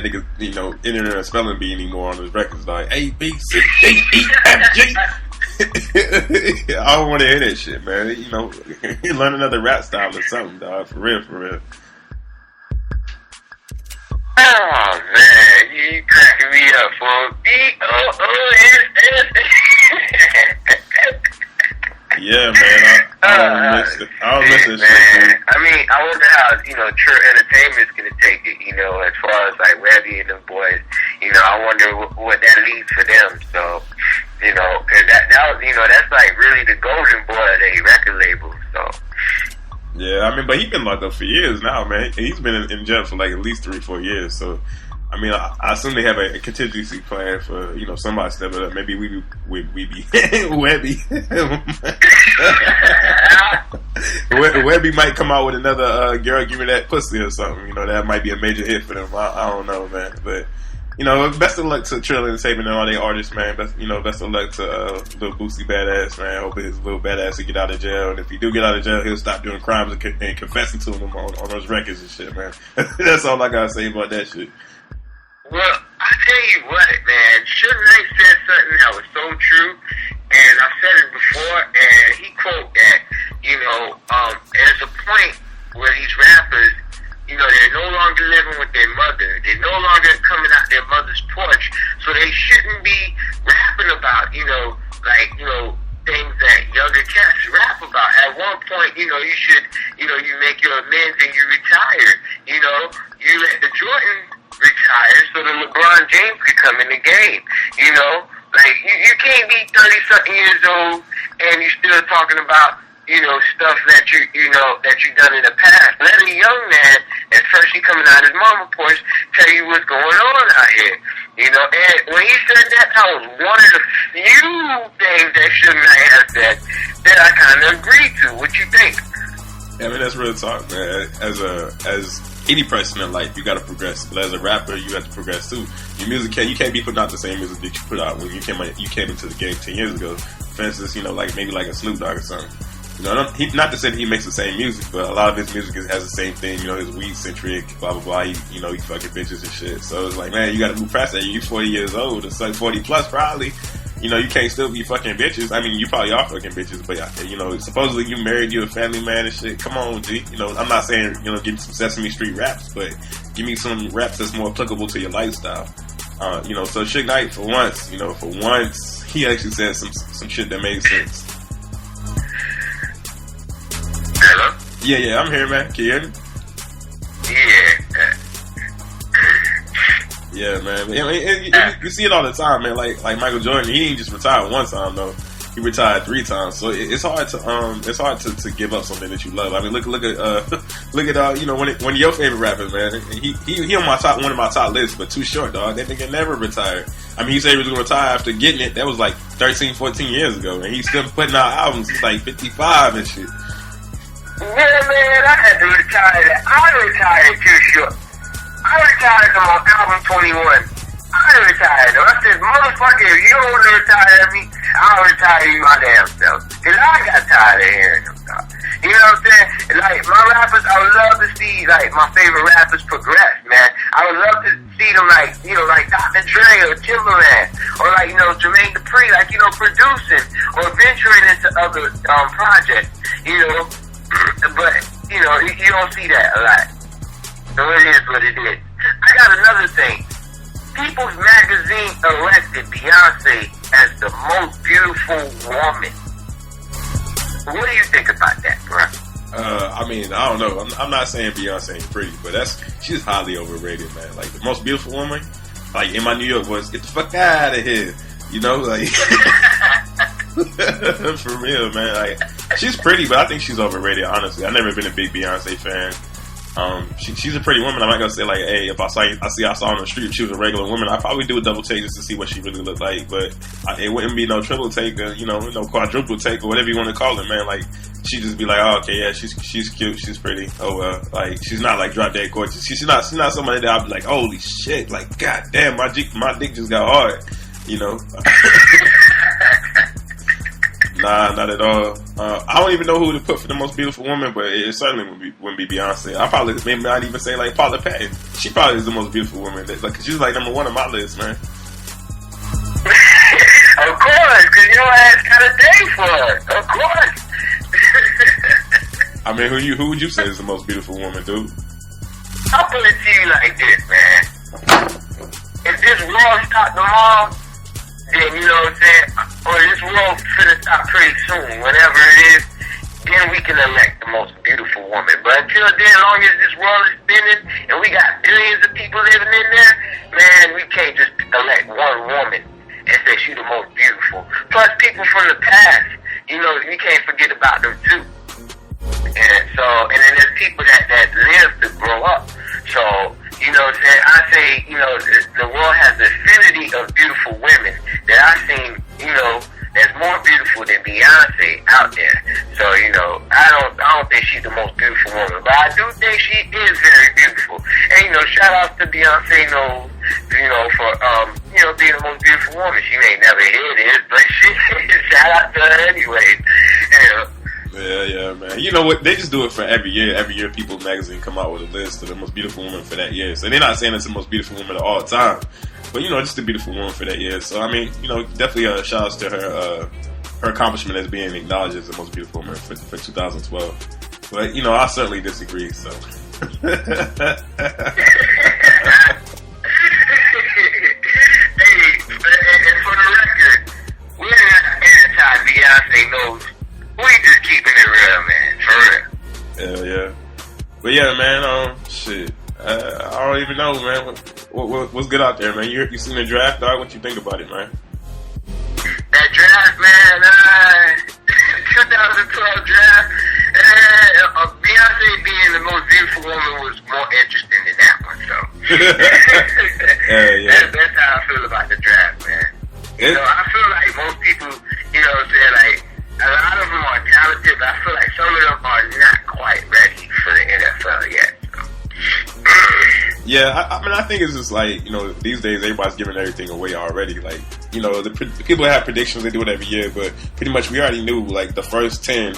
that nigga, you know, entering a spelling bee anymore on his records. Like A B C D E F G. I don't want to hear that shit, man. You know, learn another rap style or something, dog. For real, for real. Oh man, you cracking me up for B-O-O-S-S. Yeah, man. I don't miss that shit, man. I mean, I wonder how, you know, True Entertainment's gonna take it, you know, as far as like Webby and them boys. You know, I wonder what that leads for them. So, you know, cause that was, you know, that's like really the golden boy of the record label. So. Yeah, I mean, but he's been locked up for years now, man. He's been in jail for like at least 3-4 years. So, I mean, I assume they have a contingency plan for, you know, somebody stepping up. Maybe we be Webby. Webby might come out with another "Girl, Give Me That Pussy" or something. You know, that might be a major hit for them. I don't know, man. But you know, best of luck to Trill Entertainment and all their artists, man. Best of luck to Lil Boosie Badass, man. Hope his little badass to get out of jail, and if he do get out of jail, he'll stop doing crimes and confessing to them on those records and shit, man. That's all I gotta say about that shit. Well, I tell you what, man. Suge Knight said something that was so true, and I've said it before, and he quote that, you know, there's a point where these rappers, you know, they're no longer living with their mother. They're no longer coming out their mother's porch, so they shouldn't be rapping about, you know, like, you know, things that younger cats rap about. At one point, you know, you should, you know, you make your amends and you retire. You know, you let the Jordan retire so that LeBron James could come in the game. You know, like you can't be 30-something years old and you're still talking about, you know, stuff that you know that you done in the past. Let a young man, at first he coming out his mama porch, tell you what's going on out here. You know, and when he said that was one of the few things that Suge Knight has said that I kind of agree to. What you think? Yeah, I mean, that's real talk, man. As any person in life, you got to progress. But as a rapper, you have to progress too. Your music you can't be putting out the same music that you put out when you came into the game 10 years ago. For instance, you know, like maybe like a Snoop Dogg or something. You know, not to say that he makes the same music, but a lot of his music has the same thing. You know, his weed centric, blah blah blah. He fucking bitches and shit. So it's like, man, you got to move past that. You're 40 years old. It's like 40 plus probably. You know, you can't still be fucking bitches. I mean, you probably are fucking bitches, but you know, supposedly you married, you a family man and shit. Come on, G. You know, I'm not saying, you know, give me some Sesame Street raps, but give me some raps that's more applicable to your lifestyle. You know, so Suge Knight for once, he actually said some shit that made sense. Hello? Yeah, I'm here, man. Can you hear me? Yeah, man. You see it all the time, man. Like Michael Jordan, he didn't just retire one time though. He retired 3 times. So it's hard to give up something that you love. I mean, look at you know, one of your favorite rappers, man. He on one of my top lists, but Too Short, dog. That nigga never retired. I mean, he said he was gonna retire after getting it. That was like 13, 14 years ago, and he's still putting out albums. He's like 55 and shit. Yeah, man, I had to retire that. I retired Too Short. I retired on album 21. I retired though. I said, motherfucker, if you don't want to retire me, I'll retire you my damn self. Cause I got tired of hearing them talk. You know what I'm saying? Like, my rappers, I would love to see, like, my favorite rappers progress, man. I would love to see them, like, you know, like Dr. Dre or Timberland, or like, you know, Jermaine Dupri, like, you know, producing or venturing into other projects, you know. But, you know, you don't see that a lot. So it is what it is. I got another thing. People's Magazine elected Beyonce as the most beautiful woman. What do you think about that, bro? I mean, I don't know. I'm not saying Beyonce ain't pretty, but she's highly overrated, man. Like, the most beautiful woman, like, in my New York voice, get the fuck out of here. You know, like, for real, man. Like, she's pretty, but I think she's overrated, honestly. I've never been a big Beyonce fan. She's a pretty woman. I'm not gonna say like, hey, if I saw her on the street, she was a regular woman, I'd probably do a double take just to see what she really looked like. But it wouldn't be no triple take, or, you know, no quadruple take, or whatever you want to call it, man. Like, she'd just be like, oh, okay, yeah, she's cute, she's pretty. Oh well, like, she's not like drop dead gorgeous. She's not somebody that I'd be like, holy shit, like, god damn, my dick just got hard, you know. Nah, not at all. I don't even know who to put for the most beautiful woman, but it certainly wouldn't be Beyonce. I probably maybe not even say like Paula Patton. She probably is the most beautiful woman. Like, cause she's like number one on my list, man. Of course, cause your ass got a day for it. Of course. I mean, who would you say is the most beautiful woman, dude? I'll put it to you like this, man. If this world stopped tomorrow, then you know what I'm saying, or this world finna stop pretty soon, whenever it is, then we can elect the most beautiful woman. But until then, as long as this world is spinning and we got billions of people living in there, man, we can't just elect one woman and say she's the most beautiful. Plus, people from the past, you know, we can't forget about them too. And so, and then there's people that live to grow up. So, you know what I'm saying? I say, you know, the world has an infinity of beautiful women that I've seen, you know, that's more beautiful than Beyonce out there. So, you know, I don't think she's the most beautiful woman, but I do think she is very beautiful. And, you know, shout out to Beyonce, you know, for, you know, being the most beautiful woman. She may never hear this, but she, shout out to her anyways. You know. Yeah, man. You know what? They just do it for every year. Every year, People Magazine come out with a list of the most beautiful women for that year. So they're not saying it's the most beautiful woman of all time, but you know, just the beautiful woman for that year. So I mean, you know, definitely shout outs to her accomplishment as being acknowledged as the most beautiful woman for 2012. But you know, I certainly disagree. So. Hey, and for the record, we're not anti-Beyonce knows. We just keeping it real, man. For real. Hell yeah. But yeah, man, shit. I don't even know, man. What's good out there, man? You seen the draft, dog? What you think about it, man? That draft, man, 2012 draft, Beyonce being the most beautiful woman was more interesting than that one, so. Yeah. That's how I feel about the draft, man. You know, I feel like most people, you know what I'm saying, like, a lot of them are talented, but I feel like some of them are not quite ready for the NFL yet. Yeah, I mean, I think it's just like, you know, these days everybody's giving everything away already. Like, you know, the people have predictions, they do it every year, but pretty much we already knew, like, the first 10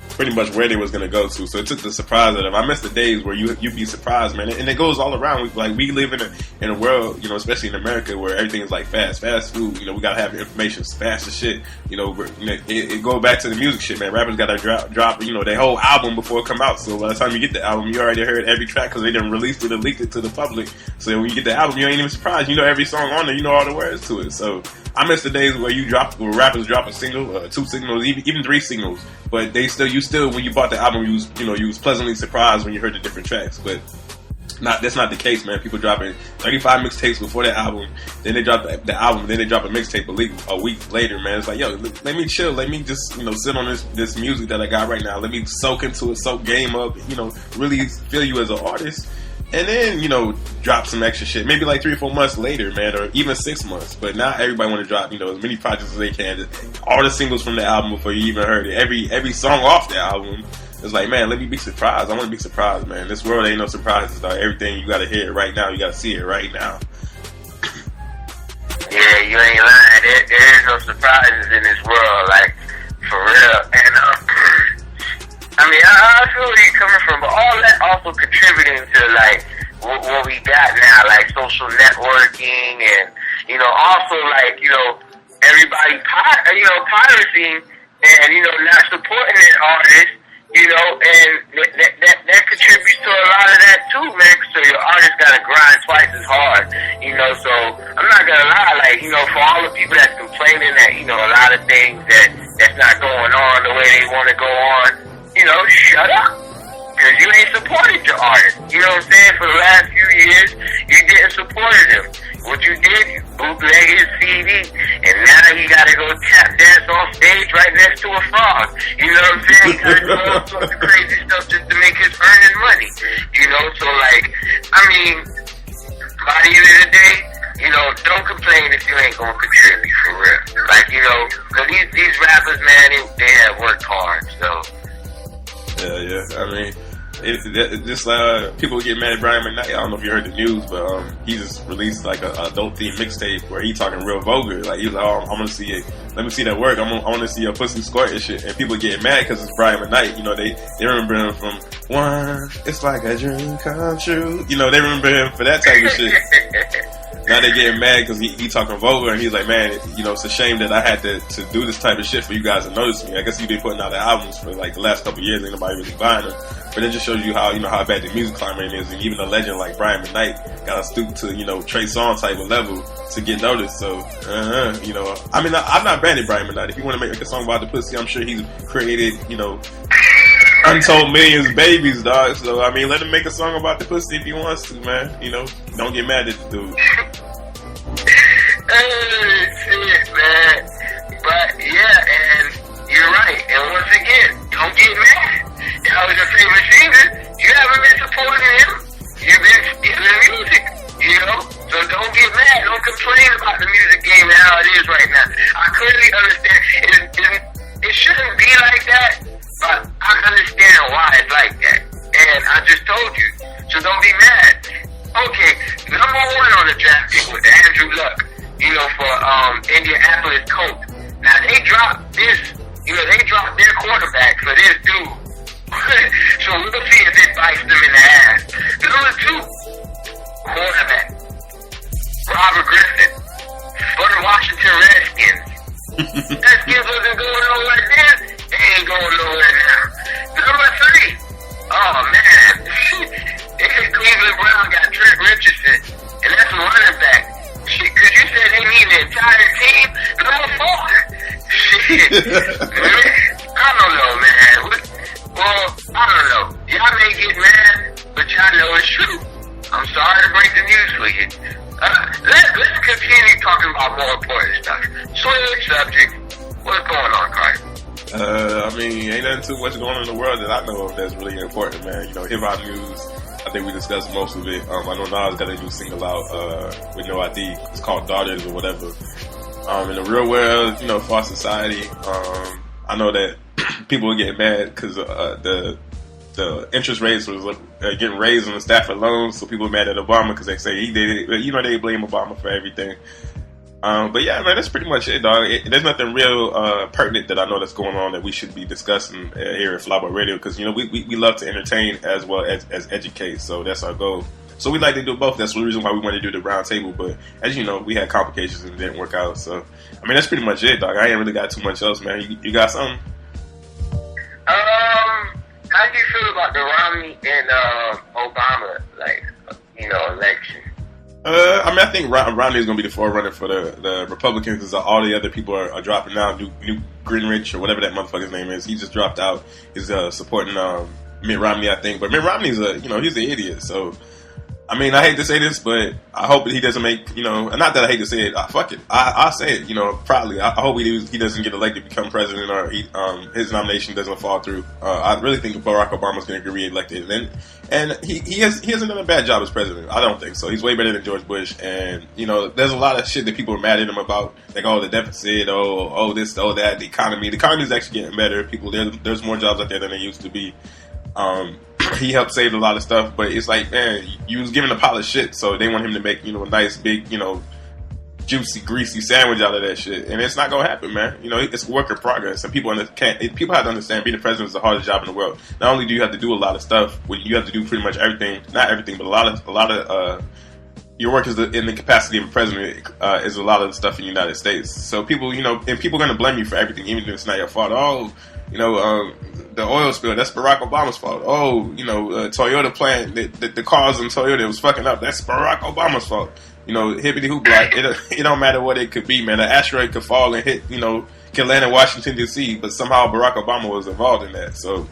pretty much where they was going to go to. So it took the surprise out of them. I miss the days where you'd be surprised, man. And it goes all around. Like, we live in a world, you know, especially in America, where everything is like fast food. You know, we got to have information fast as shit. You know, it go back to the music shit, man. Rappers got to drop, you know, their whole album before it come out. So by the time you get the album, you already heard every track because they done released it and leaked it to the public. So when you get the album, you ain't even surprised. You know every song on there. You know all the words to it. So I miss the days where rappers drop a single, 2 singles, even 3 singles, but you still when you bought the album, you was pleasantly surprised when you heard the different tracks. But that's not the case, man. People dropping 35 mixtapes before the album, then they drop the album, then they drop a mixtape a week later, man. It's like, yo, let me chill, let me just, you know, sit on this music that I got right now. Let me soak into it, soak game up, you know, really feel you as an artist. And then, you know, drop some extra shit. Maybe like 3 or 4 months later, man, or even 6 months. But now everybody want to drop, you know, as many projects as they can. All the singles from the album before you even heard it. Every song off the album. It's like, man, let me be surprised. I want to be surprised, man. This world ain't no surprises, dog. Everything, you got to hear it right now. You got to see it right now. Yeah, you ain't lying. There is no surprises in this world, like, for real. And, I mean, I feel where you're coming from, but all that also contributing to, like, what we got now, like social networking and, you know, also, like, you know, everybody, pirating and, you know, not supporting an artist, you know, and that contributes to a lot of that too, man. So your artist got to grind twice as hard, you know. So I'm not going to lie, like, you know, for all the people that's complaining that, you know, a lot of things that's not going on the way they want to go on, you know, shut up. Because you ain't supported your artist. You know what I'm saying? For the last few years, you didn't support him. What you did, you bootlegged his CD, and now he got to go tap dance on stage right next to a frog. You know what I'm saying? He got to do all sorts of crazy stuff just to make his earning money. You know, so like, I mean, by the end of the day, you know, don't complain if you ain't gonna contribute, for real. Like, you know, because these rappers, man, they have worked hard, so. Yeah. I mean, people get mad at Brian McKnight. I don't know if you heard the news, but he just released like a adult themed mixtape where he talking real vulgar. Like, he's like, oh, I'm gonna see it. Let me see that work. I want to see your pussy squirt and shit. And people get mad because it's Brian McKnight. You know, they remember him from One. It's like a dream come true. You know, they remember him for that type of shit. Now they getting mad because he talking vulgar, and he's like, man, you know, it's a shame that I had to do this type of shit for you guys to notice me. I guess he's been putting out the albums for like the last couple of years, ain't nobody really buying them. But it just shows you how, you know, how bad the music climate is, and even a legend like Brian McKnight gotta stoop to, you know, Trey Songz type of level to get noticed. So, you know, I mean, I'm not bad at Brian McKnight. If you want to make a song about the pussy, I'm sure he's created, you know, untold millions of babies, dog. So, I mean, let him make a song about the pussy if he wants to, man. You know, don't get mad at the dude. Shit, man. But, yeah, and you're right. And once again, don't get mad. That was your favorite singer. You haven't been supporting him. You've been stealing music, you know? So don't get mad. Don't complain about the music game and how it is right now. I clearly understand. It shouldn't be like that, but I understand why it's like that. And I just told you. So don't be mad. Okay, number one on the draft pick was Andrew Luck, you know, for Indianapolis Colts. Now they dropped this, you know, they dropped their quarterback for this dude. So we'll see if it bites them in the ass. Number two, quarterback, Robert Griffin for the Washington Redskins. Redskins wasn't going nowhere then, they ain't going nowhere now. Number three, oh man, Cleveland Brown got Trent Richardson, and that's a running back. Shit, cause you said they need the entire team. Number four, shit, man, I don't know, man. Well, I don't know. Y'all may get mad, but y'all know it's true. I'm sorry to break the news for you. Let's continue talking about more important stuff. Switch subject. What's going on, Carter? I mean, ain't nothing too much going on in the world that I know of that's really important, man. You know, hip hop news. I think we discussed most of it. I know Nas got a new single out with no ID. It's called Daughters or whatever. In the real world, you know, for our society, I know that people were getting mad because the interest rates was getting raised on the Stafford loans, so people were mad at Obama because they say he did it. You know, they blame Obama for everything. But yeah, man, that's pretty much it, dog. There's nothing real pertinent that I know that's going on that we should be discussing here at Flyboy Radio, because, you know, we love to entertain as well as educate, so that's our goal. So we like to do both. That's the reason why we wanted to do the round table, but as you know, we had complications and it didn't work out. So, I mean, that's pretty much it, dog. I ain't really got too much else, man. You got something? How do you feel about the Romney and Obama, like, you know, election? I mean, I think Romney is going to be the forerunner for the Republicans, because all the other people are dropping out. New Greenrich, or whatever that motherfucker's name is, he just dropped out. He's supporting Mitt Romney, I think. But Mitt Romney's he's an idiot. So, I mean, I hate to say this, but I hope that he doesn't make, you know, not that I hate to say it, fuck it. I'll say it, you know, proudly. I hope he doesn't get elected to become president, or his nomination doesn't fall through. I really think Barack Obama's going to get reelected. And he hasn't done a bad job as president. I don't think so. He's way better than George Bush. And, you know, there's a lot of shit that people are mad at him about. Like, the deficit, this, that, the economy. The economy is actually getting better. There's more jobs out there than there used to be. He helped save a lot of stuff, but it's like, man, you was giving a pile of shit, so they want him to make, you know, a nice, big, you know, juicy, greasy sandwich out of that shit, and it's not gonna happen, man. You know, it's a work in progress, and people have to understand being the president is the hardest job in the world. Not only do you have to do a lot of stuff, you have to do pretty much everything, not everything, but a lot of your work is in the capacity of a president is a lot of the stuff in the United States. So people, you know, and people are gonna blame you for everything, even if it's not your fault. You know, the oil spill, that's Barack Obama's fault. Toyota plant, the cars in Toyota was fucking up, that's Barack Obama's fault. You know, hippity hoop block, it don't matter what it could be, man. An asteroid could fall and hit, you know, can land in Washington, D.C., but somehow Barack Obama was involved in that. So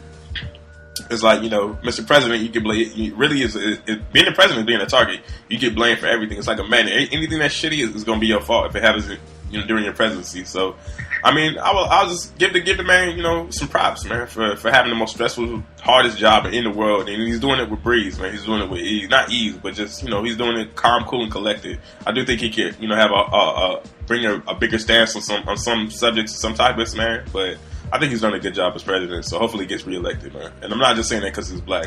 it's like, you know, Mr. President, you get blamed. It really is being the president, being a target. You get blamed for everything. It's like a magnet. Anything that's shitty is going to be your fault if it happens, you know, during your presidency. So, I mean, I'll just give the man, you know, some props, man, for having the most stressful, hardest job in the world, and he's doing it with breeze, man. He's doing it with ease, not ease, but just, you know, he's doing it calm, cool, and collected. I do think he could, you know, have bring a bigger stance on some subjects, some topics, man. But I think he's done a good job as president, so hopefully he gets reelected, man. And I'm not just saying that because he's black.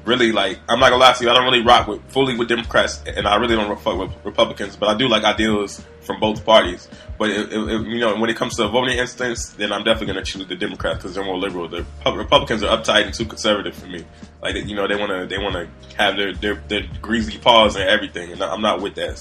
Really, like, I'm not gonna lie to you, I don't really rock fully with Democrats, and I really don't fuck with Republicans, but I do like ideals from both parties. But when it comes to a voting instance, then I'm definitely gonna choose the Democrats because they're more liberal. The Republicans are uptight and too conservative for me. Like, they wanna have their greasy paws and everything, and I'm not with that.